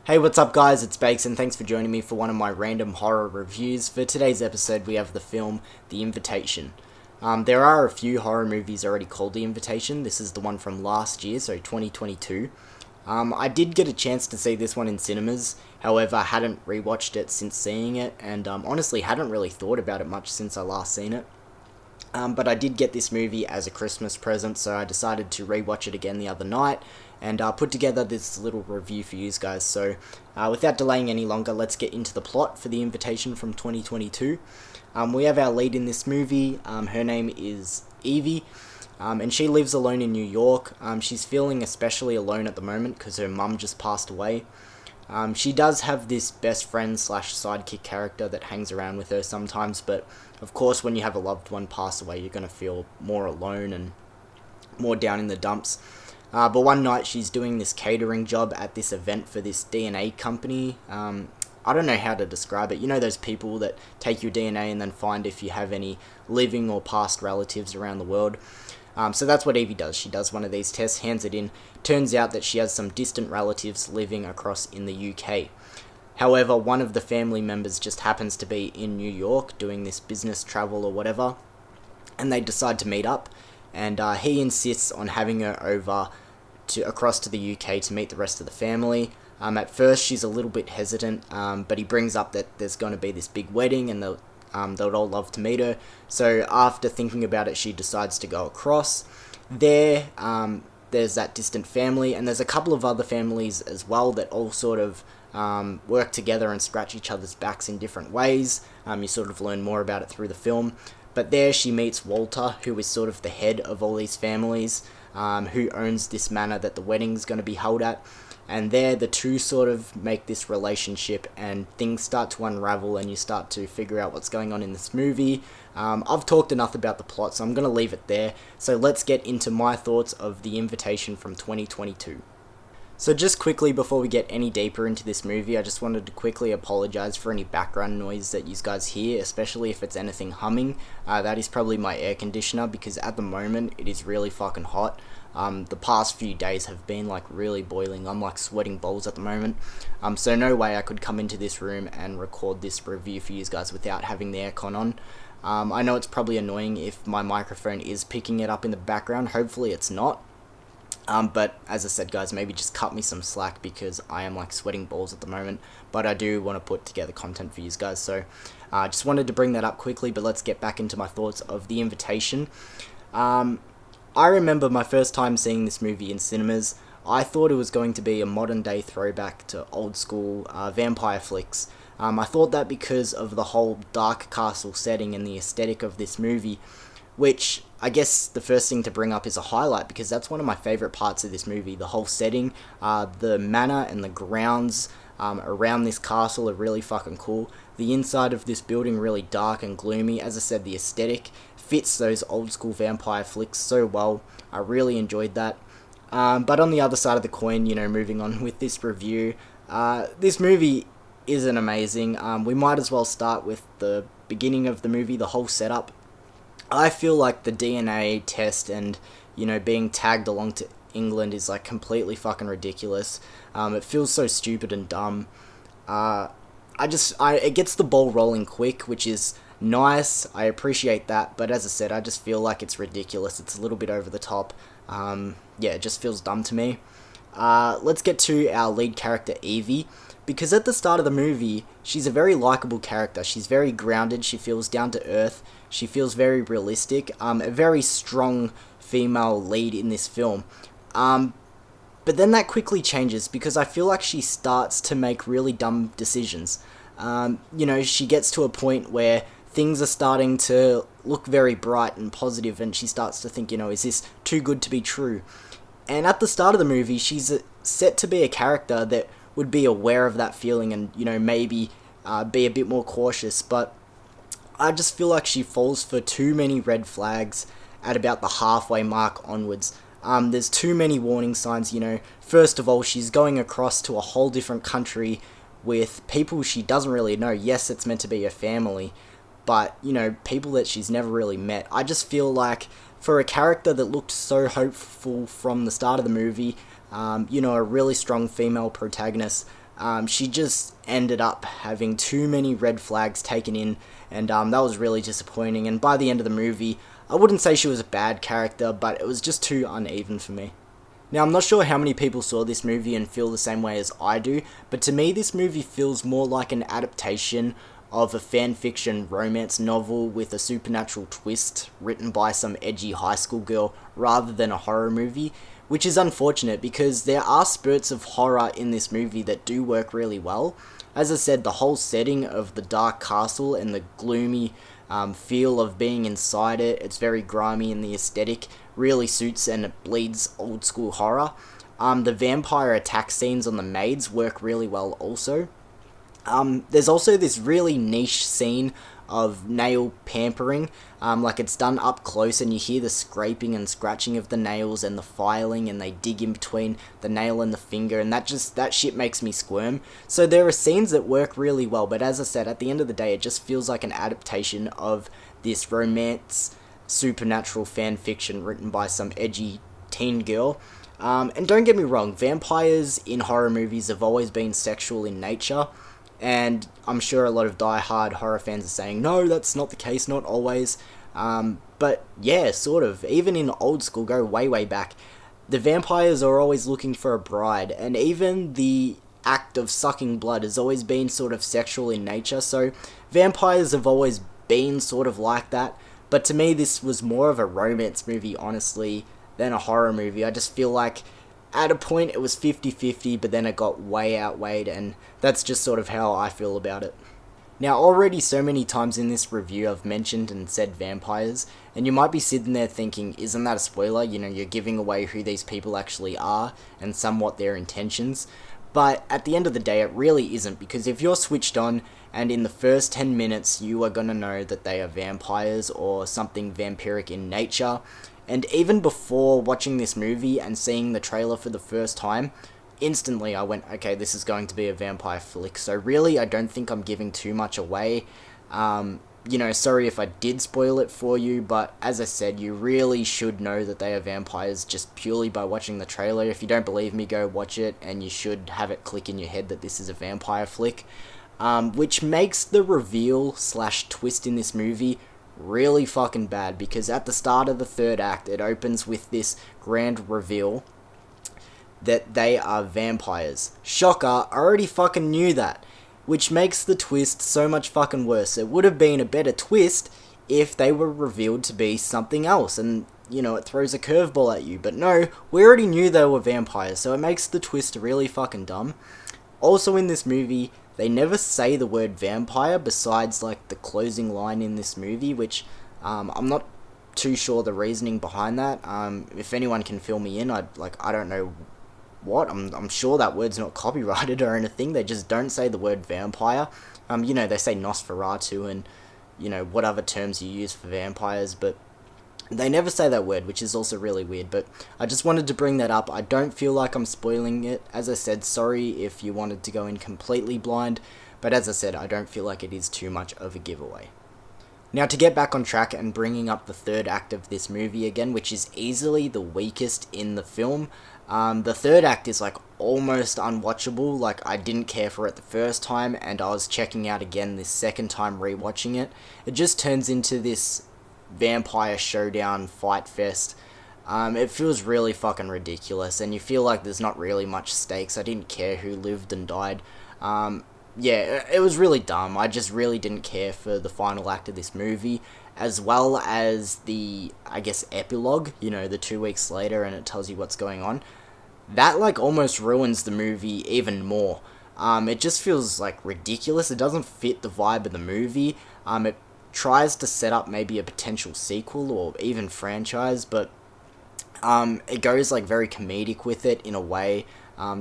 Hey, what's up guys, it's Bakes and thanks for joining me for one of my random horror reviews. For today's episode we have the film The Invitation. There are a few horror movies already called The Invitation. This is the one from last year, so 2022. I did get a chance to see this one in cinemas, however I hadn't rewatched it since seeing it, and honestly hadn't really thought about it much since I last seen it. But I did get this movie as a Christmas present, so I decided to rewatch it again the other night and put together this little review for you guys. So without delaying any longer, let's get into the plot for The Invitation from 2022. We have our lead in this movie. Her name is Evie, and she lives alone in New York. She's feeling especially alone at the moment because her mum just passed away. She does have this best friend slash sidekick character that hangs around with her sometimes, but of course when you have a loved one pass away, you're going to feel more alone and more down in the dumps. But one night she's doing this catering job at this event for this DNA company. I don't know how to describe it. You know those people that take your DNA and then find if you have any living or past relatives around the world? So that's what Evie does. She does one of these tests, hands it in. Turns out that she has some distant relatives living across in the UK. However, one of the family members just happens to be in New York doing this business travel or whatever, and they decide to meet up, and he insists on having her over across to the UK to meet the rest of the family. At first she's a little bit hesitant, but he brings up that there's going to be this big wedding and they'd all love to meet her. So after thinking about it, she decides to go across. There's that distant family, and there's a couple of other families as well that all sort of work together and scratch each other's backs in different ways. You sort of learn more about it through the film. But there she meets Walter, who is sort of the head of all these families, who owns this manor that the wedding's going to be held at. And there the two sort of make this relationship and things start to unravel and you start to figure out what's going on in this movie. I've talked enough about the plot, so I'm going to leave it there. So let's get into my thoughts of The Invitation from 2022. So just quickly before we get any deeper into this movie, I just wanted to quickly apologise for any background noise that you guys hear, especially if it's anything humming. That is probably my air conditioner, because at the moment it is really fucking hot. The past few days have been like really boiling. I'm like sweating balls at the moment. So no way I could come into this room and record this review for you guys without having the aircon on. I know it's probably annoying if my microphone is picking it up in the background. Hopefully it's not. But as I said guys, maybe just cut me some slack because I am like sweating balls at the moment, but I do want to put together content for you guys, so just wanted to bring that up quickly. But let's get back into my thoughts of The Invitation. I remember my first time seeing this movie in cinemas. I thought it was going to be a modern day throwback to old school vampire flicks. I thought that because of the whole dark castle setting and the aesthetic of this movie, which I guess the first thing to bring up is a highlight, because that's one of my favourite parts of this movie. The whole setting, the manor and the grounds around this castle are really fucking cool. The inside of this building really dark and gloomy. As I said, the aesthetic fits those old school vampire flicks so well. I really enjoyed that. But on the other side of the coin, you know, moving on with this review, this movie isn't amazing. We might as well start with the beginning of the movie, the whole setup. I feel like the DNA test and, you know, being tagged along to England is like completely fucking ridiculous. It feels so stupid and dumb. It gets the ball rolling quick, which is nice. I appreciate that, but as I said, I just feel like it's ridiculous. It's a little bit over the top. Yeah, it just feels dumb to me. Let's get to our lead character, Evie, because at the start of the movie, she's a very likable character. She's very grounded, she feels down to earth, she feels very realistic, a very strong female lead in this film. But then that quickly changes, because I feel like she starts to make really dumb decisions. You know, she gets to a point where things are starting to look very bright and positive, and she starts to think, you know, is this too good to be true? And at the start of the movie, she's set to be a character that would be aware of that feeling and, you know, maybe be a bit more cautious. But I just feel like she falls for too many red flags at about the halfway mark onwards. There's too many warning signs, you know. First of all, she's going across to a whole different country with people she doesn't really know. Yes, it's meant to be her family, but, you know, people that she's never really met. I just feel like for a character that looked so hopeful from the start of the movie, you know, a really strong female protagonist, She just ended up having too many red flags taken in, and that was really disappointing. And by the end of the movie, I wouldn't say she was a bad character, but it was just too uneven for me. Now, I'm not sure how many people saw this movie and feel the same way as I do, but to me this movie feels more like an adaptation of a fanfiction romance novel with a supernatural twist written by some edgy high school girl rather than a horror movie, which is unfortunate because there are spurts of horror in this movie that do work really well. As I said, the whole setting of the dark castle and the gloomy feel of being inside it, it's very grimy, and the aesthetic really suits and it bleeds old school horror. The vampire attack scenes on the maids work really well also. There's also this really niche scene of nail pampering, like it's done up close and you hear the scraping and scratching of the nails and the filing, and they dig in between the nail and the finger, and that shit makes me squirm. So there are scenes that work really well, but as I said, at the end of the day, it just feels like an adaptation of this romance supernatural fan fiction written by some edgy teen girl. And don't get me wrong, vampires in horror movies have always been sexual in nature, and I'm sure a lot of die-hard horror fans are saying, no, that's not the case, not always. But yeah, sort of. Even in old school, go way back, the vampires are always looking for a bride, and even the act of sucking blood has always been sort of sexual in nature, so vampires have always been sort of like that. But to me, this was more of a romance movie, honestly, than a horror movie. I just feel like at a point it was 50-50, but then it got way outweighed, and that's just sort of how I feel about it. Now, already so many times in this review I've mentioned and said vampires, and you might be sitting there thinking, isn't that a spoiler? You know, you're giving away who these people actually are and somewhat their intentions. But at the end of the day, it really isn't, because if you're switched on and in the first 10 minutes you are gonna know that they are vampires or something vampiric in nature. And even before watching this movie and seeing the trailer for the first time, instantly I went, okay, this is going to be a vampire flick. So really, I don't think I'm giving too much away. Sorry if I did spoil it for you, but as I said, you really should know that they are vampires just purely by watching the trailer. If you don't believe me, go watch it, and you should have it click in your head that this is a vampire flick. Which makes the reveal / twist in this movie really fucking bad, because at the start of the third act, it opens with this grand reveal that they are vampires. Shocker, I already fucking knew that, which makes the twist so much fucking worse. It would have been a better twist if they were revealed to be something else, and, you know, it throws a curveball at you, but no, we already knew they were vampires, so it makes the twist really fucking dumb. Also in this movie, they never say the word vampire besides like the closing line in this movie, which I'm not too sure the reasoning behind that. If anyone can fill me in, I don't know what. I'm sure that word's not copyrighted or anything. They just don't say the word vampire. They say Nosferatu and what other terms you use for vampires, but they never say that word, which is also really weird, but I just wanted to bring that up. I don't feel like I'm spoiling it. As I said, sorry if you wanted to go in completely blind, but as I said, I don't feel like it is too much of a giveaway. Now, to get back on track and bringing up the third act of this movie again, which is easily the weakest in the film, the third act is like almost unwatchable. Like, I didn't care for it the first time, and I was checking out again this second time rewatching it. It just turns into this vampire showdown fight fest. It feels really fucking ridiculous, and you feel like there's not really much stakes. I didn't care who lived and died. It was really dumb. I just really didn't care for the final act of this movie, as well as the, I guess, epilogue, the 2 weeks later, and it tells you what's going on. That, like, almost ruins the movie even more. It just feels, like, ridiculous. It doesn't fit the vibe of the movie. It tries to set up maybe a potential sequel or even franchise, but it goes like very comedic with it in a way,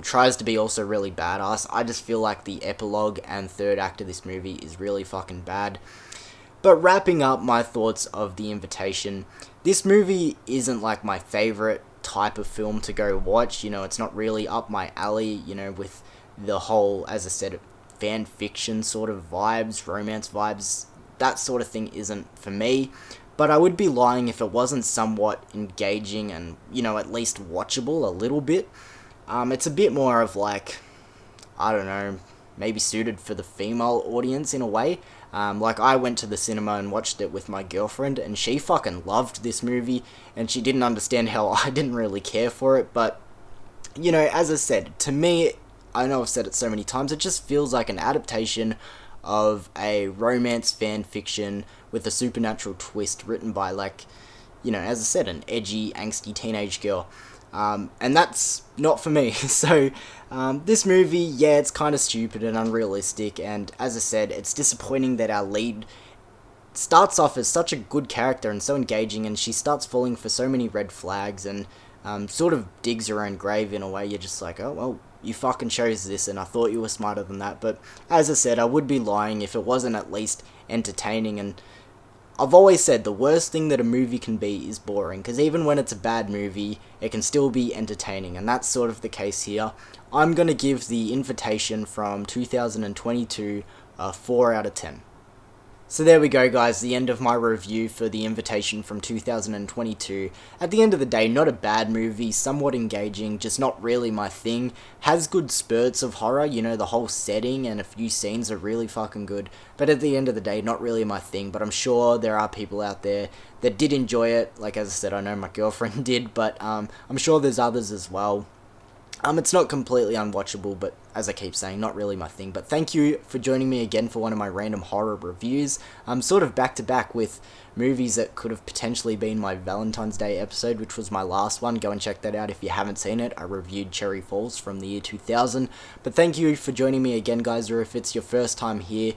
tries to be also really badass. I just feel like the epilogue and third act of this movie is really fucking bad. But wrapping up my thoughts of The Invitation, this movie isn't like my favorite type of film to go watch. It's not really up my alley, with the whole, as I said, fan fiction sort of vibes, romance vibes. That sort of thing isn't for me, but I would be lying if it wasn't somewhat engaging and, at least watchable a little bit. It's a bit more of like, I don't know, maybe suited for the female audience in a way. Like, I went to the cinema and watched it with my girlfriend, and she fucking loved this movie, and she didn't understand how I didn't really care for it, but, you know, as I said, to me, I know I've said it so many times, it just feels like an adaptation of a romance fan fiction with a supernatural twist written by, like, you know, as I said, an edgy, angsty teenage girl. And that's not for me. So, this movie, yeah, it's kind of stupid and unrealistic, and as I said, it's disappointing that our lead starts off as such a good character and so engaging, and she starts falling for so many red flags and sort of digs her own grave in a way. You're just like, oh, well, you fucking chose this, and I thought you were smarter than that. But as I said, I would be lying if it wasn't at least entertaining, and I've always said the worst thing that a movie can be is boring, because even when it's a bad movie, it can still be entertaining, and that's sort of the case here. I'm going to give The Invitation from 2022 a 4 out of 10. So there we go, guys, the end of my review for The Invitation from 2022. At the end of the day, not a bad movie, somewhat engaging, just not really my thing. Has good spurts of horror, you know, the whole setting and a few scenes are really fucking good. But at the end of the day, not really my thing, but I'm sure there are people out there that did enjoy it. Like, as I said, I know my girlfriend did, but I'm sure there's others as well. It's not completely unwatchable, but as I keep saying, not really my thing. But thank you for joining me again for one of my random horror reviews. I'm sort of back to back with movies that could have potentially been my Valentine's Day episode, which was my last one. Go and check that out if you haven't seen it. I reviewed Cherry Falls from the year 2000. But thank you for joining me again, guys, or if it's your first time here,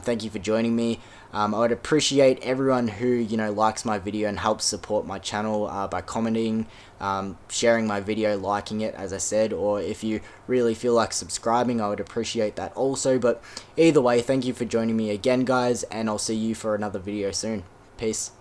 thank you for joining me. I would appreciate everyone who, you know, likes my video and helps support my channel by commenting, sharing my video, liking it, as I said, or if you really feel like subscribing, I would appreciate that also. But either way, thank you for joining me again, guys, and I'll see you for another video soon. Peace.